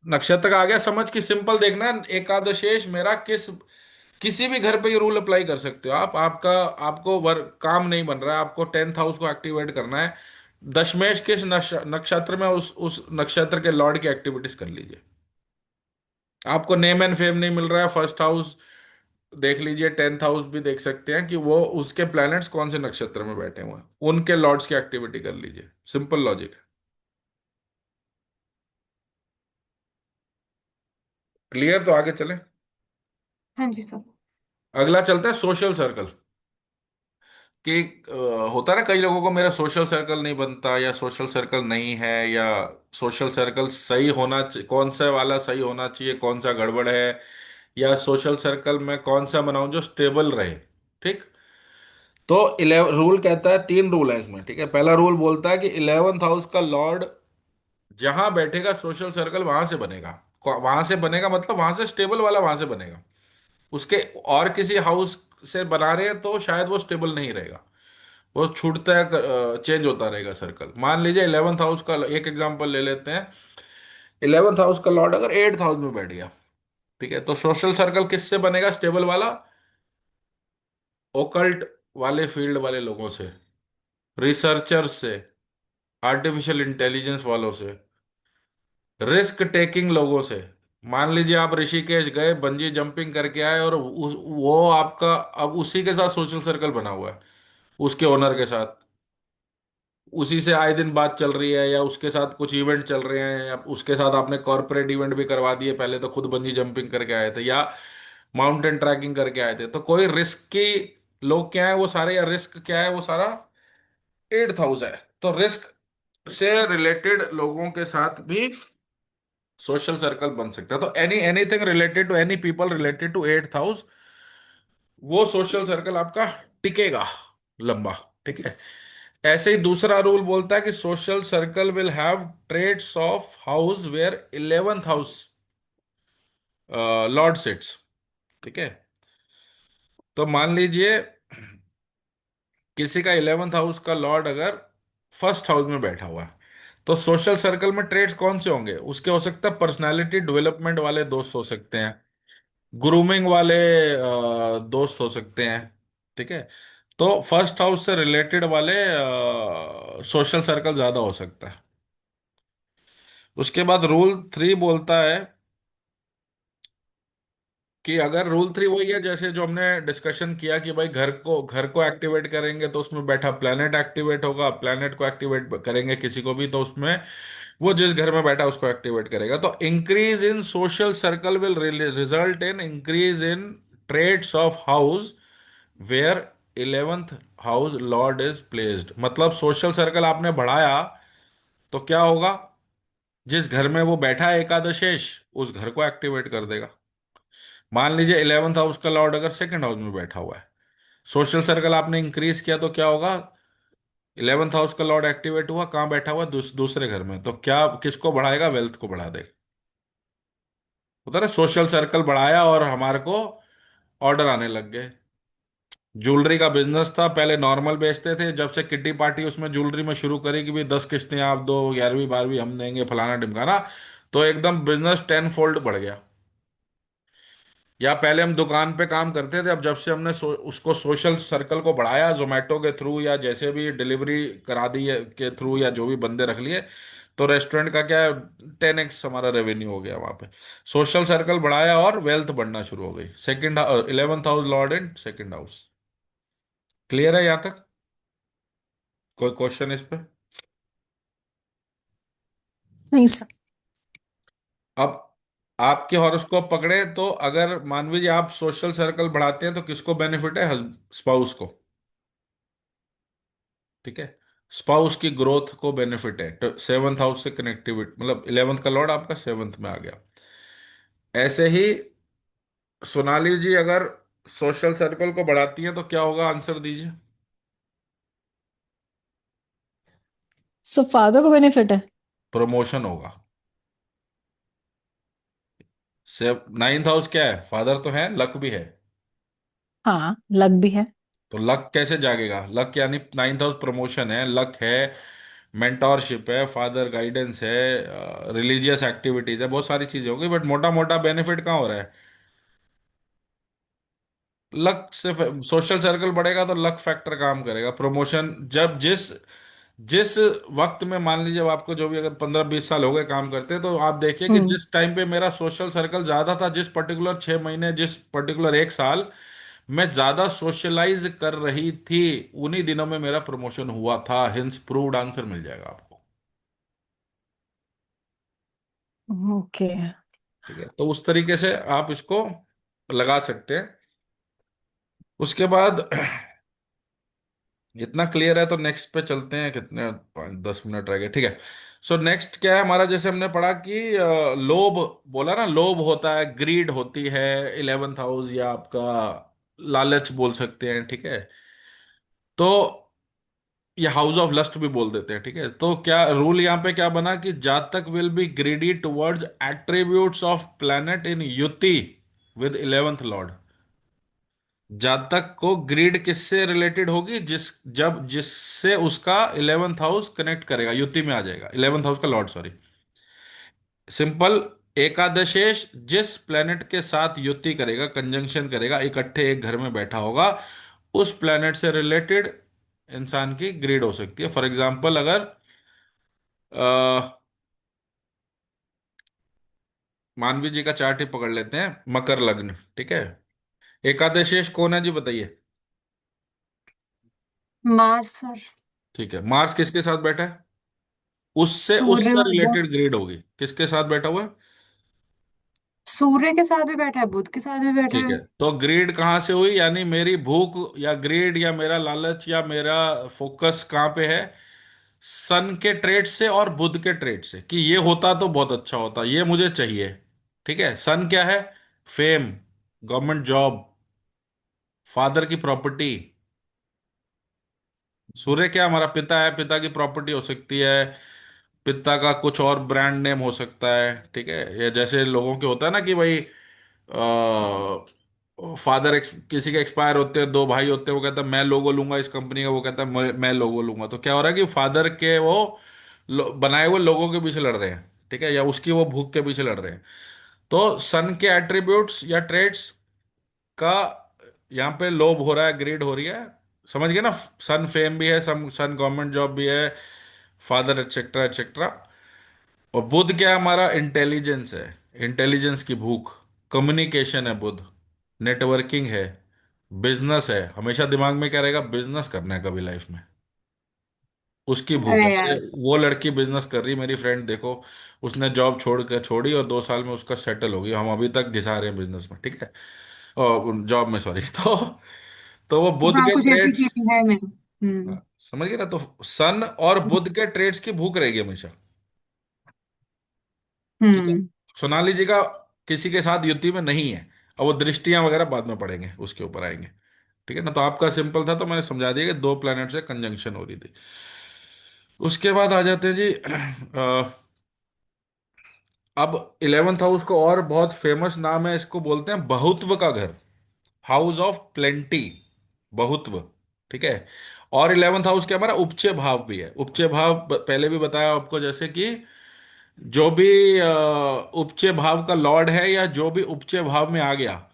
नक्षत्र का आ गया समझ। की सिंपल देखना, एकादशेष मेरा किसी भी घर पे ये रूल अप्लाई कर सकते हो आप। आपको वर्क काम नहीं बन रहा है, आपको 10th हाउस को एक्टिवेट करना है। दशमेश किस नक्षत्र में, उस नक्षत्र के लॉर्ड की एक्टिविटीज कर लीजिए। आपको नेम एंड फेम नहीं मिल रहा है, फर्स्ट हाउस देख लीजिए, 10th हाउस भी देख सकते हैं कि वो उसके प्लैनेट्स कौन से नक्षत्र में बैठे हुए हैं, उनके लॉर्ड्स की एक्टिविटी कर लीजिए। सिंपल लॉजिक है। क्लियर? तो आगे चलें। हाँ जी सर। अगला चलता है सोशल सर्कल। कि होता है ना कई लोगों को, मेरा सोशल सर्कल नहीं बनता, या सोशल सर्कल नहीं है, या सोशल सर्कल सही होना कौन सा वाला सही होना चाहिए, कौन सा गड़बड़ है, या सोशल सर्कल में कौन सा बनाऊं जो स्टेबल रहे। ठीक। तो 11 रूल कहता है, तीन रूल है इसमें, ठीक है। पहला रूल बोलता है कि 11th हाउस का लॉर्ड जहां बैठेगा सोशल सर्कल वहां से बनेगा। वहां से बनेगा मतलब वहां से स्टेबल वाला वहां से बनेगा। उसके और किसी हाउस से बना रहे हैं तो शायद वो स्टेबल नहीं रहेगा, वो छूटता है, चेंज होता रहेगा सर्कल। मान लीजिए 11th हाउस का एक एग्जांपल ले लेते हैं। 11th हाउस का लॉर्ड अगर 8th हाउस में बैठ गया, ठीक है, तो सोशल सर्कल किससे बनेगा स्टेबल वाला? ओकल्ट वाले फील्ड वाले लोगों से, रिसर्चर्स से, आर्टिफिशियल इंटेलिजेंस वालों से, रिस्क टेकिंग लोगों से। मान लीजिए आप ऋषिकेश गए, बंजी जंपिंग करके आए, और वो आपका अब उसी के साथ सोशल सर्कल बना हुआ है, उसके ओनर के साथ। उसी से आए दिन बात चल रही है, या उसके साथ कुछ इवेंट चल रहे हैं, या उसके साथ आपने कॉर्पोरेट इवेंट भी करवा दिए। पहले तो खुद बंजी जंपिंग करके आए थे, या माउंटेन ट्रैकिंग करके आए थे। तो कोई रिस्क की लोग क्या है वो सारे, या रिस्क क्या है वो सारा 8th हाउस है। तो रिस्क से रिलेटेड लोगों के साथ भी सोशल सर्कल बन सकता है। तो anything related to any people related to 8th house, वो सोशल सर्कल आपका टिकेगा लंबा, ठीक है। ऐसे ही दूसरा रूल बोलता है कि social circle will have traits of house where 11th house lord sits. ठीक है। तो मान लीजिए किसी का 11th हाउस का लॉर्ड अगर फर्स्ट हाउस में बैठा हुआ है, तो सोशल सर्कल में ट्रेड्स कौन से होंगे उसके? हो सकता है पर्सनालिटी डेवलपमेंट वाले दोस्त हो सकते हैं, ग्रूमिंग वाले दोस्त हो सकते हैं। ठीक है। तो फर्स्ट हाउस से रिलेटेड वाले सोशल सर्कल ज्यादा हो सकता है। उसके बाद रूल 3 बोलता है कि अगर रूल 3 वही है जैसे जो हमने डिस्कशन किया कि भाई घर को एक्टिवेट करेंगे तो उसमें बैठा प्लैनेट एक्टिवेट होगा, प्लैनेट को एक्टिवेट करेंगे किसी को भी तो उसमें वो जिस घर में बैठा उसको एक्टिवेट करेगा। तो increase in social circle will result in increase in traits of house where 11th house lord is placed. मतलब सोशल सर्कल आपने बढ़ाया तो क्या होगा? जिस घर में वो बैठा है एकादशेष, उस घर को एक्टिवेट कर देगा। मान लीजिए 11th हाउस का लॉर्ड अगर सेकंड हाउस में बैठा हुआ है, सोशल सर्कल आपने इंक्रीज किया तो क्या होगा? 11th हाउस का लॉर्ड एक्टिवेट हुआ, कहाँ बैठा हुआ? दूसरे घर में। तो क्या किसको बढ़ाएगा? वेल्थ को बढ़ा देगा। होता है ना, सोशल सर्कल बढ़ाया और हमारे को ऑर्डर आने लग गए। ज्वेलरी का बिजनेस था, पहले नॉर्मल बेचते थे, जब से किट्टी पार्टी उसमें ज्वेलरी में शुरू करी कि भाई 10 किस्तें आप दो, 11वीं 12वीं हम देंगे, फलाना ढिमकाना, तो एकदम बिजनेस 10 फोल्ड बढ़ गया। या पहले हम दुकान पे काम करते थे, अब जब से हमने उसको सोशल सर्कल को बढ़ाया जोमेटो के थ्रू या जैसे भी डिलीवरी करा दी है के थ्रू या जो भी बंदे रख लिए, तो रेस्टोरेंट का क्या है, 10x हमारा रेवेन्यू हो गया वहां पे। सोशल सर्कल बढ़ाया और वेल्थ बढ़ना शुरू हो गई। Second 11th house Lord in second house. Clear है यहां तक? कोई क्वेश्चन इस पे? नहीं सर। अब आपके हॉरोस्कोप पकड़े तो अगर मान लीजिए आप सोशल सर्कल बढ़ाते हैं तो किसको बेनिफिट है? स्पाउस को। ठीक है। स्पाउस की ग्रोथ को बेनिफिट है। तो 7th हाउस से कनेक्टिविटी, मतलब 11th का लॉर्ड आपका 7th में आ गया। ऐसे ही सोनाली जी अगर सोशल सर्कल को बढ़ाती हैं तो क्या होगा? आंसर दीजिए। सो फादर को बेनिफिट है। प्रमोशन होगा। से 9th हाउस क्या है? फादर तो है, लक भी है। हाँ, लक भी है। तो लक कैसे जागेगा? लक यानी 9th हाउस प्रमोशन है, लक है, मेंटोरशिप है, फादर गाइडेंस है, रिलीजियस एक्टिविटीज है, बहुत सारी चीजें होगी, बट मोटा मोटा बेनिफिट कहाँ हो रहा है? लक से। सोशल सर्कल बढ़ेगा तो लक फैक्टर काम करेगा। प्रमोशन जब जिस जिस वक्त में, मान लीजिए अब आपको जो भी अगर 15 20 साल हो गए काम करते, तो आप देखिए कि हम्म। जिस टाइम पे मेरा सोशल सर्कल ज्यादा था, जिस पर्टिकुलर 6 महीने, जिस पर्टिकुलर 1 साल मैं ज्यादा सोशलाइज कर रही थी, उन्हीं दिनों में मेरा प्रमोशन हुआ था। हिंस प्रूव्ड आंसर मिल जाएगा आपको। ओके। ठीक है। तो उस तरीके से आप इसको लगा सकते हैं। उसके बाद इतना क्लियर है तो नेक्स्ट पे चलते हैं। कितने? 5 10 मिनट रह गए। ठीक है। सो नेक्स्ट क्या है हमारा? जैसे हमने पढ़ा कि लोभ, बोला ना, लोभ होता है, ग्रीड होती है 11th हाउस, या आपका लालच बोल सकते हैं। ठीक है। तो ये हाउस ऑफ लस्ट भी बोल देते हैं। ठीक है। तो क्या रूल यहां पे क्या बना कि जातक will be greedy towards attributes of planet in युति विद 11th लॉर्ड। जातक को ग्रीड किससे रिलेटेड होगी? जिससे उसका 11th हाउस कनेक्ट करेगा, युति में आ जाएगा, 11th हाउस का लॉर्ड, सॉरी। सिंपल। एकादशेष जिस प्लेनेट के साथ युति करेगा, कंजंक्शन करेगा, इकट्ठे एक घर में बैठा होगा, उस प्लेनेट से रिलेटेड इंसान की ग्रीड हो सकती है। फॉर एग्जाम्पल अगर मानवी जी का चार्ट ही पकड़ लेते हैं, मकर लग्न। ठीक है। एकादशेष कौन है जी, बताइए। Mars sir. ठीक है। मार्स किसके साथ बैठा है? उससे सूर्य उससे और रिलेटेड बुध। ग्रेड होगी। किसके साथ बैठा हुआ है? सूर्य के साथ भी बैठा है, बुध के साथ भी बैठा ठीक है। है। तो ग्रेड कहाँ से हुई? यानी मेरी भूख या ग्रेड या मेरा लालच या मेरा फोकस कहाँ पे है? सन के ट्रेड से और बुध के ट्रेड से, कि ये होता तो बहुत अच्छा होता, ये मुझे चाहिए। ठीक है। सन क्या है? फेम, गवर्नमेंट जॉब, फादर की प्रॉपर्टी, सूर्य क्या, हमारा पिता है, पिता की प्रॉपर्टी हो सकती है, पिता का कुछ और ब्रांड नेम हो सकता है, ठीक है। या जैसे लोगों के होता है ना कि भाई फादर किसी के एक्सपायर होते हैं, दो भाई होते हैं, वो कहता है मैं लोगो लूंगा इस कंपनी का, वो कहता है मैं लोगो लूंगा। तो क्या हो रहा है कि फादर के वो बनाए हुए लोगों के पीछे लड़ रहे हैं, ठीक है, या उसकी वो भूख के पीछे लड़ रहे हैं। तो सन के एट्रीब्यूट्स या ट्रेड्स का यहाँ पे लोभ हो रहा है, ग्रीड हो रही है, समझ गए ना। सन फेम भी है, सन सन गवर्नमेंट जॉब भी है, फादर एटसेट्रा एटसेट्रा। और बुध क्या है, हमारा इंटेलिजेंस है, इंटेलिजेंस की भूख, कम्युनिकेशन है बुध, नेटवर्किंग है, बिजनेस है, हमेशा दिमाग में क्या रहेगा, बिजनेस करना है कभी लाइफ में, उसकी भूख है। अरे यार। वो लड़की बिजनेस कर रही, मेरी फ्रेंड देखो, उसने जॉब छोड़ी और 2 साल में उसका सेटल हो गया, हम अभी तक घिसा रहे हैं बिजनेस में, ठीक है, और जॉब में, सॉरी। तो वो बुध हाँ, के कुछ ऐसी ट्रेड्स, चीज है मेरे। हम्म। समझ गए ना। तो सन और बुध के ट्रेड्स की भूख रहेगी हमेशा, ठीक है। हम्म। सोनाली जी का किसी के साथ युति में नहीं है, और वो दृष्टियां वगैरह बाद में पढ़ेंगे, उसके ऊपर आएंगे, ठीक है ना। तो आपका सिंपल था, तो मैंने समझा दिया कि 2 प्लैनेट से कंजंक्शन हो रही थी। उसके बाद आ जाते हैं जी अब 11th हाउस को और बहुत फेमस नाम है, इसको बोलते हैं बहुत्व का घर, हाउस ऑफ प्लेंटी, बहुत्व, ठीक है। और 11th हाउस क्या, हमारा उपचय भाव भी है। उपचय भाव पहले भी बताया आपको, जैसे कि जो भी उपचय भाव का लॉर्ड है, या जो भी उपचय भाव में आ गया,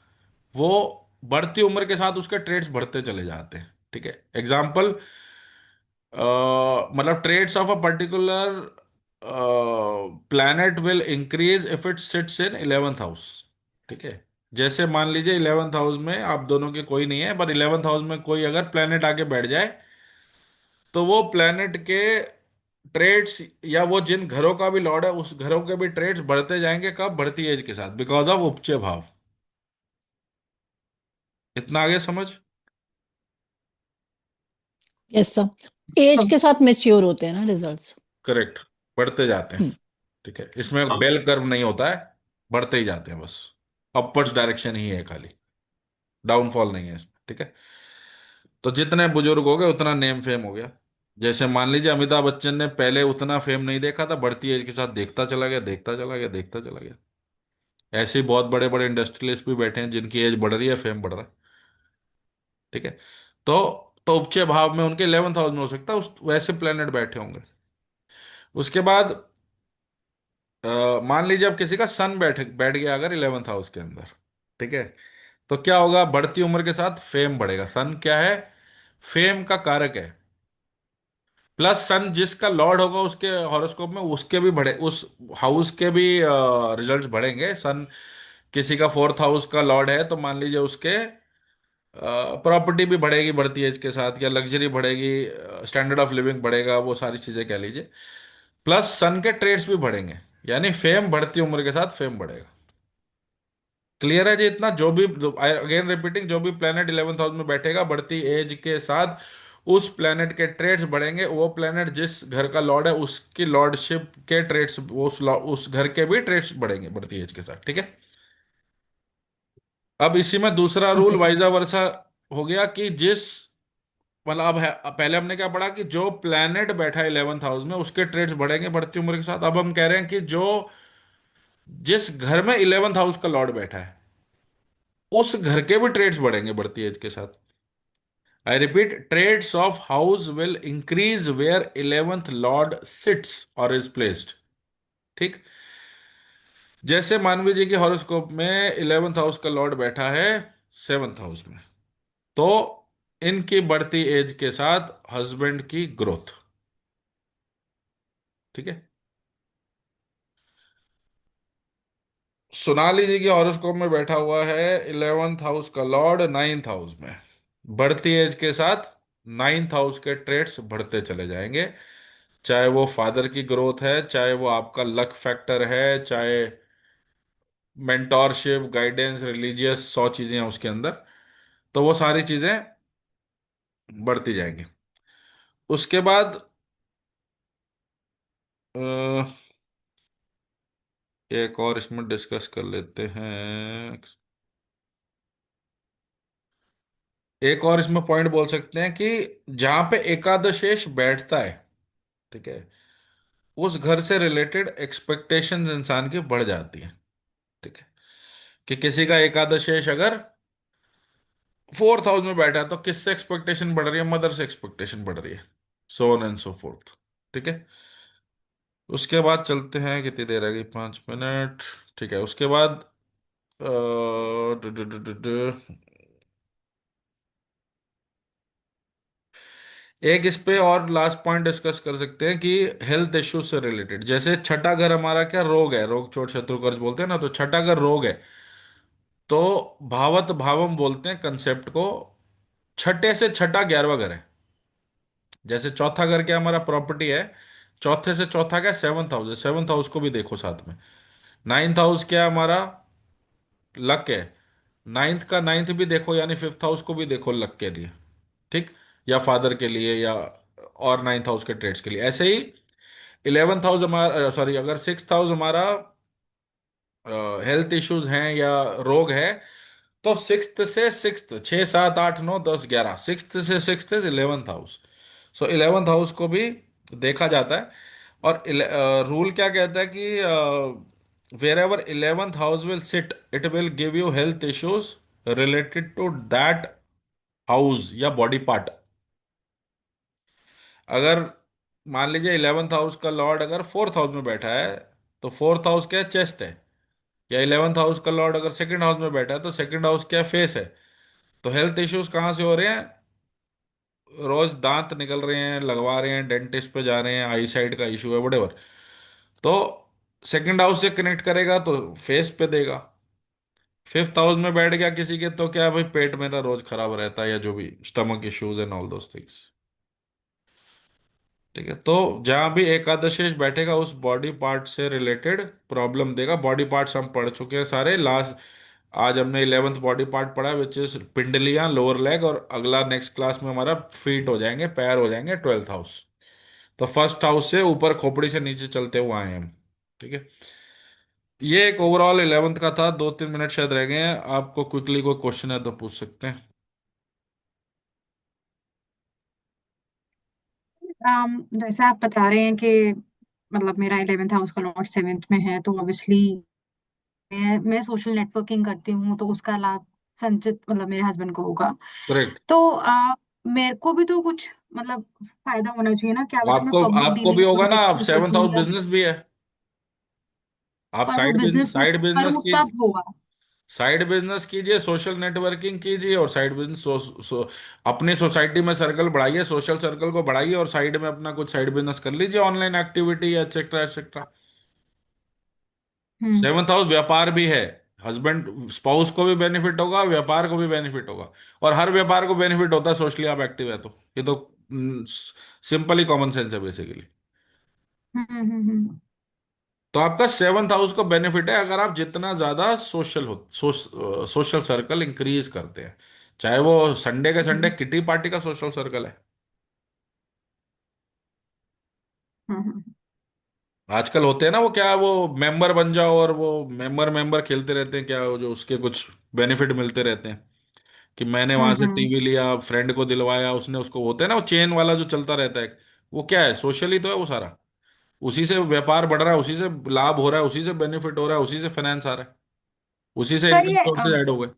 वो बढ़ती उम्र के साथ उसके ट्रेड्स बढ़ते चले जाते हैं, ठीक है। एग्जाम्पल, मतलब traits of a particular planet will increase if it sits in 11th house, ठीक है। जैसे मान लीजिए 11th हाउस में आप दोनों के कोई नहीं है, पर 11th हाउस में कोई अगर प्लैनेट आके बैठ जाए, तो वो प्लैनेट के ट्रेड्स, या वो जिन घरों का भी लॉर्ड है, उस घरों के भी ट्रेड्स बढ़ते जाएंगे, कब, बढ़ती एज के साथ, बिकॉज ऑफ उपचय भाव। इतना आगे समझ। यस सर, एज के साथ मेच्योर होते हैं ना रिजल्ट्स। करेक्ट, बढ़ते जाते हैं, हम्म। ठीक है। इसमें बेल कर्व नहीं होता है, बढ़ते ही जाते हैं बस, अपवर्ड्स डायरेक्शन ही है खाली, डाउनफॉल नहीं है इसमें, ठीक है। तो जितने बुजुर्ग हो गए उतना नेम फेम हो गया। जैसे मान लीजिए अमिताभ बच्चन ने पहले उतना फेम नहीं देखा था, बढ़ती एज के साथ देखता चला गया, देखता चला गया, देखता चला गया। ऐसे ही बहुत बड़े बड़े इंडस्ट्रियलिस्ट भी बैठे हैं जिनकी एज बढ़ रही है, फेम बढ़ रहा है, ठीक है। तो उपचय भाव में उनके 11th हाउस में हो सकता है, उस वैसे प्लेनेट बैठे होंगे। उसके बाद मान लीजिए अब किसी का सन बैठ बैठ गया अगर 11th हाउस के अंदर, ठीक है, तो क्या होगा, बढ़ती उम्र के साथ फेम बढ़ेगा। सन क्या है, फेम का कारक है। प्लस सन जिसका लॉर्ड होगा उसके हॉरोस्कोप में, उसके भी बढ़े, उस हाउस के भी रिजल्ट्स बढ़ेंगे। सन किसी का 4th हाउस का लॉर्ड है, तो मान लीजिए उसके प्रॉपर्टी भी बढ़ेगी बढ़ती एज के साथ, या लग्जरी बढ़ेगी, स्टैंडर्ड ऑफ लिविंग बढ़ेगा, वो सारी चीजें कह लीजिए। प्लस सन के ट्रेड्स भी बढ़ेंगे, यानी फेम बढ़ती उम्र के साथ फेम बढ़ेगा। क्लियर है जी इतना। जो भी, अगेन रिपीटिंग, जो भी प्लेनेट 11th हाउस में बैठेगा बढ़ती एज के साथ, उस प्लेनेट के ट्रेड्स बढ़ेंगे। वो प्लेनेट जिस घर का लॉर्ड है उसकी लॉर्डशिप के ट्रेड्स, उस घर के भी ट्रेड्स बढ़ेंगे बढ़ती एज के साथ, ठीक है। अब इसी में दूसरा रूल ओके सर। वाइजा वर्सा हो गया कि जिस, मतलब अब है, अब पहले हमने क्या पढ़ा कि जो प्लैनेट बैठा है 11th हाउस में उसके ट्रेड्स बढ़ेंगे बढ़ती उम्र के साथ। अब हम कह रहे हैं कि जो, जिस घर में 11th हाउस का लॉर्ड बैठा है, उस घर के भी ट्रेड्स बढ़ेंगे बढ़ती एज के साथ। I repeat, traits of house will increase where 11th lord sits और इज प्लेस्ड, ठीक। जैसे मानवी जी के हॉरोस्कोप में 11th हाउस का लॉर्ड बैठा है 7th हाउस में, तो इनकी बढ़ती एज के साथ हस्बैंड की ग्रोथ, ठीक है। सोनाली जी के हॉरोस्कोप में बैठा हुआ है 11th हाउस का लॉर्ड 9th हाउस में, बढ़ती एज के साथ 9th हाउस के ट्रेड्स बढ़ते चले जाएंगे। चाहे वो फादर की ग्रोथ है, चाहे वो आपका लक फैक्टर है, चाहे मेंटोरशिप, गाइडेंस, रिलीजियस, 100 चीजें हैं उसके अंदर, तो वो सारी चीजें बढ़ती जाएंगी। उसके बाद अ, एक और इसमें डिस्कस कर लेते हैं। एक और इसमें पॉइंट बोल सकते हैं कि जहां पे एकादशेष बैठता है, ठीक है, उस घर से रिलेटेड एक्सपेक्टेशंस इंसान की बढ़ जाती है। ठीक है, कि किसी का एकादशेष अगर 4th हाउस में बैठा है तो किससे एक्सपेक्टेशन बढ़ रही है? मदर से एक्सपेक्टेशन बढ़ रही है। So on and so fourth. ठीक है, उसके बाद चलते हैं, कितनी देर रह गई? 5 मिनट। ठीक है, उसके बाद अ, डु- डु- डु- डु- डु- एक इस पे और लास्ट पॉइंट डिस्कस कर सकते हैं कि हेल्थ इश्यूज से रिलेटेड, जैसे छठा घर हमारा क्या रोग है, रोग चोट शत्रु कर्ज बोलते हैं ना, तो छठा घर रोग है। तो भावत भावम बोलते हैं कंसेप्ट को। छठे से छठा 11वां घर है। जैसे चौथा घर क्या हमारा प्रॉपर्टी है, चौथे से चौथा क्या? 7th हाउस है, 7th हाउस को भी देखो साथ में। 9th हाउस क्या हमारा? लक है। नाइन्थ का नाइन्थ भी देखो, यानी 5th हाउस को भी देखो लक के लिए। ठीक, या फादर के लिए, या और 9th हाउस के ट्रेड्स के लिए। ऐसे ही 11th हाउस हमारा, सॉरी, अगर 6th हाउस हमारा हेल्थ इश्यूज हैं या रोग है, तो सिक्स्थ से सिक्स्थ, 6 7 8 9 10 11, सिक्स्थ से sixth is 11th house. So 11th house को भी देखा जाता है। और रूल क्या कहता है कि wherever 11th house will sit, it will give you health issues related to that house या बॉडी पार्ट। अगर मान लीजिए 11th हाउस का लॉर्ड अगर 4th हाउस में बैठा है, तो 4th हाउस क्या है? चेस्ट है। या 11th हाउस का लॉर्ड अगर 2nd हाउस में बैठा है, तो 2nd हाउस क्या है? फेस है। तो हेल्थ इश्यूज कहाँ से हो रहे हैं? रोज दांत निकल रहे हैं, लगवा रहे हैं, डेंटिस्ट पे जा रहे हैं, आई साइड का इशू है, वटेवर। तो 2nd हाउस से कनेक्ट करेगा तो फेस पे देगा। 5th हाउस में बैठ गया किसी के, तो क्या है भाई? पेट मेरा रोज खराब रहता है, या जो भी stomach issues and all those things. ठीक है, तो जहां भी एकादशेष बैठेगा उस बॉडी पार्ट से रिलेटेड प्रॉब्लम देगा। बॉडी पार्ट्स हम पढ़ चुके हैं सारे। लास्ट आज हमने 11th बॉडी पार्ट पढ़ा, विच इज पिंडलियां, लोअर लेग, और अगला नेक्स्ट क्लास में हमारा फीट हो जाएंगे, पैर हो जाएंगे, 12th हाउस। तो 1st हाउस से ऊपर खोपड़ी से नीचे चलते हुए आए हैं हम। ठीक है, ये एक ओवरऑल 11th का था। 2 3 मिनट शायद रह गए हैं, आपको क्विकली कोई क्वेश्चन है तो पूछ सकते हैं। जैसे आप बता रहे हैं कि मतलब मेरा 11th हाउस का लॉर्ड 7th में है, तो ऑब्वियसली मैं सोशल नेटवर्किंग करती हूँ, तो उसका लाभ संचित मतलब मेरे हस्बैंड को होगा। करेक्ट। तो मेरे को भी तो कुछ मतलब फायदा होना चाहिए ना, क्या पता मैं आपको पब्लिक आपको भी डीलिंग होगा ना, पॉलिटिक्स आप में सेवंथ सोचूं हाउस या, बिजनेस भी है। आप पर वो बिजनेस मैं साइड बिजनेस करूँ की तब होगा। साइड बिजनेस कीजिए, सोशल नेटवर्किंग कीजिए, और साइड बिजनेस अपनी सोसाइटी में सर्कल बढ़ाइए, सोशल सर्कल को बढ़ाइए, और साइड में अपना कुछ साइड बिजनेस कर लीजिए, ऑनलाइन एक्टिविटी एक्सेट्रा एक्सेट्रा। हम्म 7th हाउस व्यापार भी है। हस्बैंड स्पाउस को भी बेनिफिट होगा, व्यापार को भी बेनिफिट होगा। और हर व्यापार को बेनिफिट होता है सोशली आप एक्टिव है तो। ये तो सिंपल ही कॉमन सेंस है बेसिकली। तो आपका 7th हाउस को बेनिफिट है अगर आप जितना ज्यादा सोशल सर्कल इंक्रीज करते हैं, चाहे वो संडे के संडे हम्म किटी पार्टी का सोशल सर्कल है। हम्म हम्म आजकल होते हैं ना वो, क्या वो मेंबर बन जाओ, और वो मेंबर मेंबर खेलते रहते हैं, क्या वो जो उसके कुछ बेनिफिट मिलते रहते हैं, कि मैंने वहां से हम्म टीवी लिया, फ्रेंड को दिलवाया, उसने उसको, होते हैं ना वो चेन वाला जो चलता रहता है। वो क्या है? सोशल ही तो है वो सारा। उसी से व्यापार बढ़ रहा है, उसी से लाभ हो रहा है, उसी से बेनिफिट हो रहा है, उसी से फाइनेंस आ रहा है, उसी से पर इनकम ये सोर्सेज ऐड हो गए।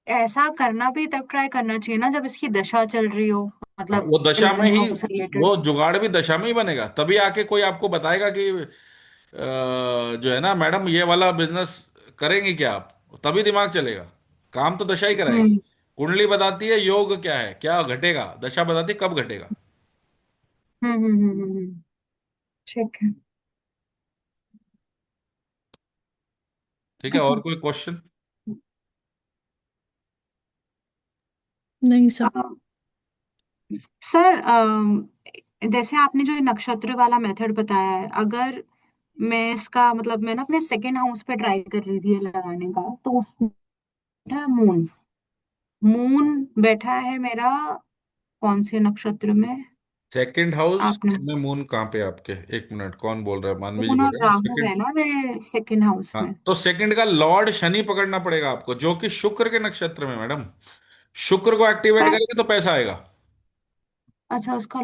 ऐसा करना भी तब ट्राई करना चाहिए ना जब इसकी दशा चल रही हो, हाँ, मतलब वो दशा में 11th ही, हाउस रिलेटेड। वो जुगाड़ भी दशा में ही बनेगा, तभी आके कोई आपको बताएगा कि जो है ना मैडम, ये वाला बिजनेस करेंगे क्या आप? तभी दिमाग चलेगा। काम तो दशा ही कराएगी। हम्म कुंडली बताती है योग क्या है, क्या घटेगा, दशा बताती है कब घटेगा। ठीक है। ठीक है, और कोई क्वेश्चन? नहीं सब। अ, सर, जैसे आपने जो ये नक्षत्र वाला मेथड बताया है, अगर मैं इसका मतलब मैं ना अपने सेकेंड हाउस पे ट्राई कर रही थी ये लगाने का, तो उसमें था मून। मून बैठा है मेरा कौन से नक्षत्र में? 2nd हाउस आपने, में मून कहाँ पे है आपके? एक मिनट, कौन बोल रहा है? मानवी जी मून बोल और रहे हैं राहु है सेकंड। ना मेरे सेकेंड हाउस हाँ, में। तो सेकंड का लॉर्ड शनि पकड़ना पड़ेगा आपको, जो कि शुक्र के नक्षत्र में, मैडम। शुक्र को एक्टिवेट पर करेंगे तो पैसा आएगा। अच्छा, उसका